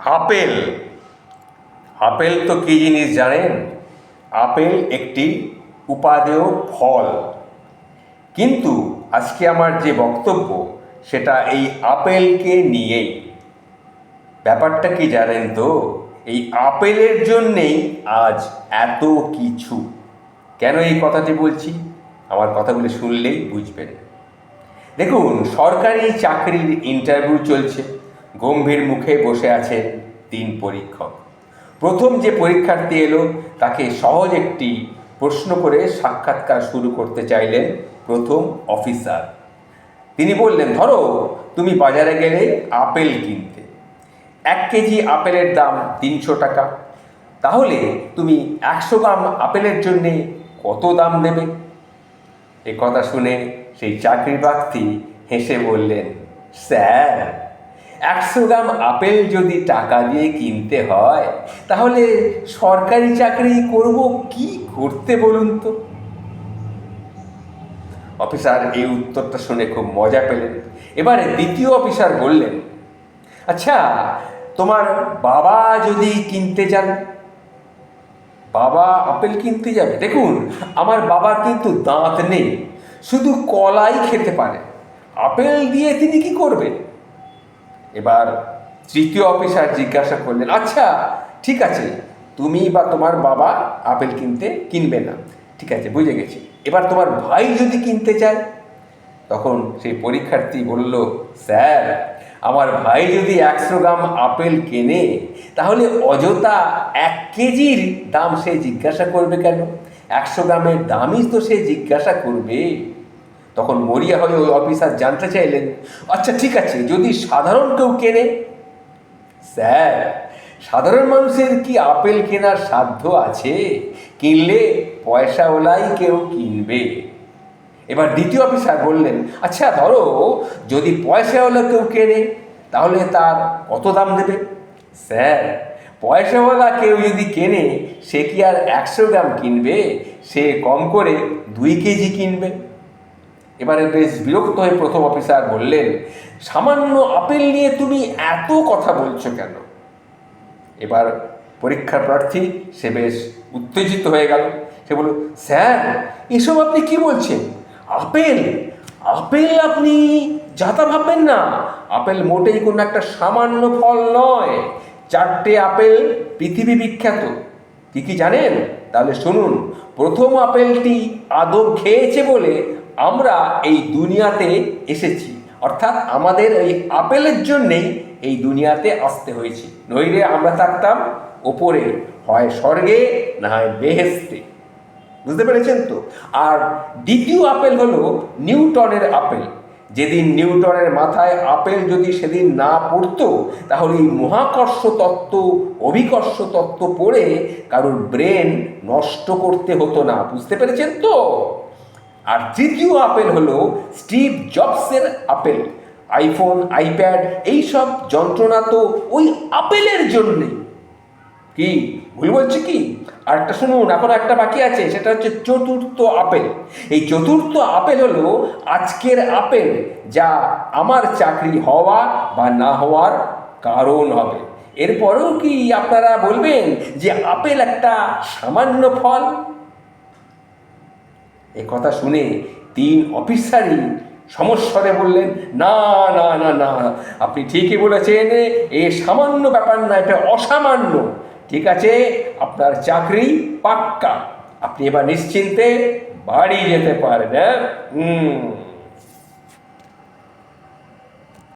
Apple apple তো কী জিনিস জানেন? আপেল একটি উপাদেয় ফল। কিন্তু আজকে আমার যে বক্তব্য সেটা এই আপেলকে নিয়েই। ব্যাপারটা কি জানেন তো? এই আপেলের জন্যেই আজ এত কিছু। কেন এই কথাটি বলছি? আমার কথাগুলি শুনলেই বুঝবেন। দেখুন, সরকারি চাকরির ইন্টারভিউ চলছে। গম্ভীর মুখে বসে আছেন 3 পরীক্ষক। প্রথম যে পরীক্ষার্থী এলো তাকে সহজ একটি প্রশ্ন করে সাক্ষাৎকার শুরু করতে চাইলেন প্রথম অফিসার। তিনি বললেন, ধরো তুমি বাজারে গেলে আপেল কিনতে। 1 কেজি আপেলের দাম 300 টাকা। তাহলে তুমি 100 গ্রাম আপেলের জন্যে কত দাম দেবে? এ কথা শুনে সেই চাকরি প্রার্থী হেসে বললেন, স্যার, 100 গ্রাম আপেল যদি টাকা দিয়ে কিনতে হয় তাহলে সরকারি চাকরি করব কি করতে বলুন তো? অফিসার এই উত্তরটা শুনে খুব মজা পেলেন। এবারে দ্বিতীয় অফিসার বললেন, আচ্ছা, তোমার বাবা যদি কিনতে যান? বাবা আপেল কিনতে যাবে? দেখুন, আমার বাবার কিন্তু দাঁত নেই, শুধু কলাই খেতে পারে, আপেল দিয়ে তিনি কি করবেন? এবার তৃতীয় অফিসার জিজ্ঞাসা করলেন, আচ্ছা ঠিক আছে, তুমি বা তোমার বাবা আপেল কিনবে না, ঠিক আছে, বুঝে গেছি। এবার তোমার ভাই যদি কিনতে চায়? তখন সেই পরীক্ষার্থী বলল, স্যার, আমার ভাই যদি 100 গ্রাম আপেল কেনে তাহলে অযথা 1 কেজির দাম সে জিজ্ঞাসা করবে কেন? 100 গ্রামের দামই তো সে জিজ্ঞাসা করবে। তখন মরিয়া হয়ে ওই অফিসার জানতে চাইলেন, আচ্ছা ঠিক আছে, যদি সাধারণ কেউ কেনে? স্যার, সাধারণ মানুষের কি আপেল কেনার সাধ্য আছে? কিনলে পয়সাওয়ালাই কেউ কিনবে। এবার দ্বিতীয় অফিসার বললেন, আচ্ছা ধরো যদি পয়সাওয়ালা কেউ কেনে তাহলে তার কত দাম দেবে? স্যার, পয়সাওয়ালা কেউ যদি কেনে সে কি আর 100 গ্রাম কিনবে? সে কম করে 2 কেজি কিনবে। এবারে বেশ বিরক্ত হয়ে প্রথম অফিসার বললেন, সামান্য আপেল নিয়ে তুমি এত কথা বলছো কেন? এবার পরীক্ষা প্রার্থী সে বেশ উত্তেজিত হয়ে গেল। সে বলল, স্যার, এসব আপনি কি বলছেন? আপেল আপেল আপনি যাতা ভাববেন না। আপেল মোটেই কোনো একটা সামান্য ফল নয়। 4টে আপেল পৃথিবী বিখ্যাত। কি কি জানেন? তাহলে শুনুন। প্রথম আপেলটি আদম খেয়েছে বলে আমরা এই দুনিয়াতে এসেছি, অর্থাৎ আমাদের এই আপেলের জন্যেই এই দুনিয়াতে আসতে হয়েছে, নইলে আমরা থাকতাম ওপরে, হয় স্বর্গে না হয় বেহেশতে। বুঝতে পেরেছেন তো? আর দ্বিতীয় আপেল হলো নিউটনের আপেল। যেদিন নিউটনের মাথায় আপেল যদি সেদিন না পড়তো তাহলে এই মহাকর্ষ তত্ত্ব, অভিকর্ষ তত্ত্ব পড়ে কারোর ব্রেন নষ্ট করতে হতো না। বুঝতে পেরেছেন তো? আর তৃতীয় আপেল হলো স্টিভ জবসের আপেল। আইফোন, আইপ্যাড এইসব যন্ত্রণা তো ওই আপেলের জন্যে। কি ভুল বলছি কি? আর একটা শুনুন, এখন একটা বাকি আছে, সেটা হচ্ছে চতুর্থ আপেল। এই চতুর্থ আপেল হলো আজকের আপেল, যা আমার চাকরি হওয়া বা না হওয়ার কারণ হবে। এরপরেও কি আপনারা বলবেন যে আপেল একটা সামান্য ফল? এ কথা শুনে 3 অফিসারই সমস্বরে বললেন, না না না না, আপনি ঠিকই বলেছেন, এ সামান্য ব্যাপার না, এটা অসামান্য। ঠিক আছে, আপনার চাকরি পাক্কা, আপনি এবার নিশ্চিন্তে বাড়ি যেতে পারেন। হ্যাঁ।